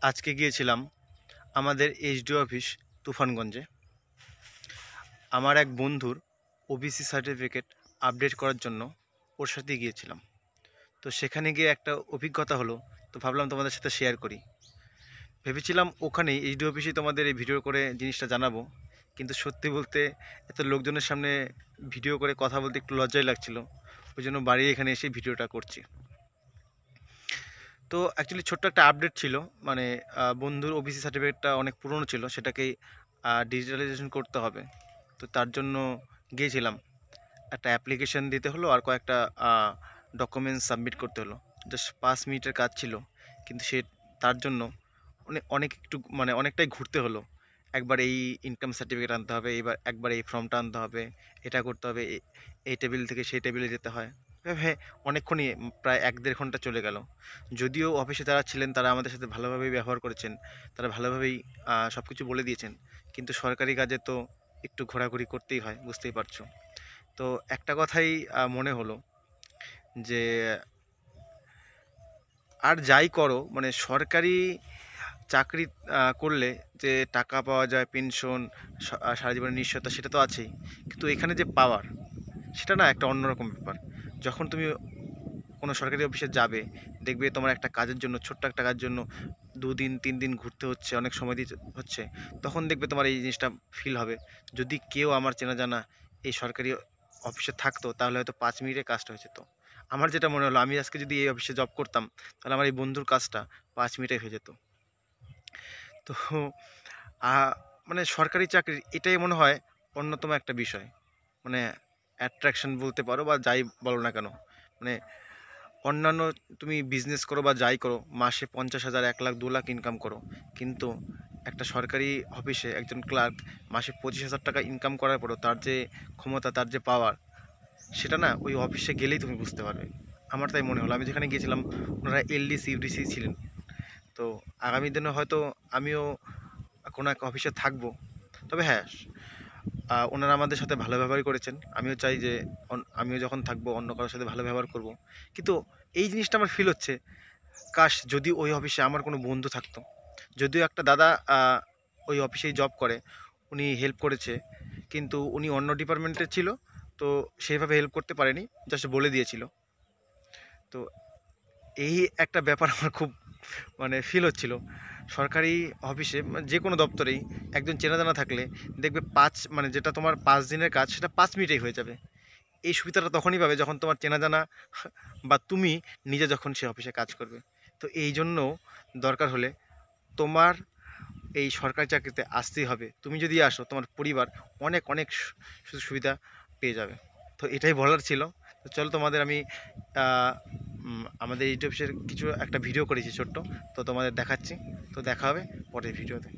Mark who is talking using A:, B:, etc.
A: আজকে গিয়েছিলাম আমাদের এইচডিও অফিস তুফানগঞ্জে। আমার এক বন্ধুর ওবিসি সার্টিফিকেট আপডেট করার জন্য ওর সাথে গিয়েছিলাম। তো সেখানে গিয়ে একটা অভিজ্ঞতা হলো, তো ভাবলাম তোমাদের সাথে শেয়ার করি। ভেবেছিলাম ওখানেই এইচডিও অফিসেই তোমাদের এই ভিডিও করে জিনিসটা জানাবো, কিন্তু সত্যি বলতে এত লোকজনের সামনে ভিডিও করে কথা বলতে একটু লজ্জাই লাগছিল। ওই জন্য বাড়ি এখানে এসে ভিডিওটা করছি। তো অ্যাকচুয়ালি ছোট্ট একটা আপডেট ছিল, মানে বন্ধুর ওবিসি সার্টিফিকেটটা অনেক পুরনো ছিল, সেটাকেই ডিজিটালাইজেশন করতে হবে। তো তার জন্য গিয়েছিলাম, একটা অ্যাপ্লিকেশন দিতে হলো আর কয়েকটা ডকুমেন্টস সাবমিট করতে হলো। জাস্ট 5 মিনিটের কাজ ছিল, কিন্তু তার জন্য অনেক অনেক একটু মানে অনেকটাই ঘুরতে হলো। একবার এই ইনকাম সার্টিফিকেট আনতে হবে, একবার এই ফর্মটা আনতে হবে, এটা করতে হবে, এই টেবিল থেকে সেই টেবিলে যেতে হয়। হ্যাঁ, অনেকক্ষণই প্রায় 1-1.5 ঘন্টা চলে গেল। যদিও অফিসে যারা ছিলেন তারা আমাদের সাথে ভালোভাবেই ব্যবহার করেছেন, তারা ভালোভাবেই সব কিছু বলে দিয়েছেন, কিন্তু সরকারি কাজে তো একটু ঘোরাঘুরি করতেই হয়, বুঝতেই পারছো। তো একটা কথাই মনে হলো যে আর যাই করো, মানে সরকারি চাকরি করলে যে টাকা পাওয়া যায়, পেনশন, সারা জীবনের নিশ্চয়তা, সেটা তো আছেই, কিন্তু এখানে যে পাওয়ার, সেটা না একটা অন্যরকম ব্যাপার। যখন তুমি কোনো সরকারি অফিসে যাবে, দেখবে তোমার একটা কাজের জন্য, ছোট্ট একটা কাজের জন্য 2 দিন 3 দিন ঘুরতে হচ্ছে, অনেক সময় দিতে হচ্ছে। তখন দেখবে তোমার এই জিনিসটা ফিল হবে। যদি কেউ আমার চেনা জানা এই সরকারি অফিসে থাকতো, তাহলে হয়তো 5 মিনিটে কাজটা হয়ে যেত। আমার যেটা মনে হলো, আমি আজকে যদি এই অফিসে জব করতাম, তাহলে আমার এই বন্ধুর কাজটা 5 মিনিটে হয়ে যেত। তো মানে সরকারি চাকরির এটাই মনে হয় অন্যতম একটা বিষয়, মানে অ্যাট্রাকশন বলতে পারো বা যাই বলো না কেন। মানে অন্যান্য তুমি বিজনেস করো বা যাই করো, মাসে 50,000, 1 লাখ, 2 লাখ ইনকাম করো, কিন্তু একটা সরকারি অফিসে একজন ক্লার্ক মাসে 25,000 টাকা ইনকাম করার পরও তার যে ক্ষমতা, তার যে পাওয়ার, সেটা না ওই অফিসে গেলেই তুমি বুঝতে পারবে। আমার তাই মনে হলো। আমি যেখানে গিয়েছিলাম, ওনারা এলডিসি ইউডিসি ছিলেন। তো আগামী দিনে হয়তো আমিও কোনো এক অফিসে থাকবো। তবে হ্যাঁ, ওনারা আমাদের সাথে ভালো ব্যবহার করেছেন। আমিও চাই যে আমিও যখন থাকবো অন্য কারোর সাথে ভালো ব্যবহার করব। কিন্তু এই জিনিসটা আমার ফিল হচ্ছে, কাশ যদি ওই অফিসে আমার কোনো বন্ধু থাকতো। যদিও একটা দাদা ওই অফিসেই জব করে, উনি হেল্প করেছে, কিন্তু উনি অন্য ডিপার্টমেন্টের ছিল, তো সেইভাবে হেল্প করতে পারেনি, জাস্ট বলে দিয়েছিল। তো এই একটা ব্যাপার আমার খুব মানে ফিল হচ্ছিল। সরকারি অফিসে যে কোনো দপ্তরেই একজন চেনা জানা থাকলে দেখবে মানে যেটা তোমার 5 দিনের কাজ, সেটা 5 মিনিটেই হয়ে যাবে। এই সুবিধাটা তখনই পাবে যখন তোমার চেনা জানা বা তুমি নিজে যখন সে অফিসে কাজ করবে। তো এই জন্য দরকার হলে তোমার এই সরকারি চাকরিতে আসতেই হবে। তুমি যদি আসো, তোমার পরিবার অনেক অনেক সুযোগ সুবিধা পেয়ে যাবে। তো এটাই বলার ছিল। তো চলো, তোমাদের আমি আমাদের এই অফিসের কিছু একটা ভিডিও করেছি ছোট্ট, তো তোমাদের দেখাচ্ছি। তো দেখা হবে পরের ভিডিওতে।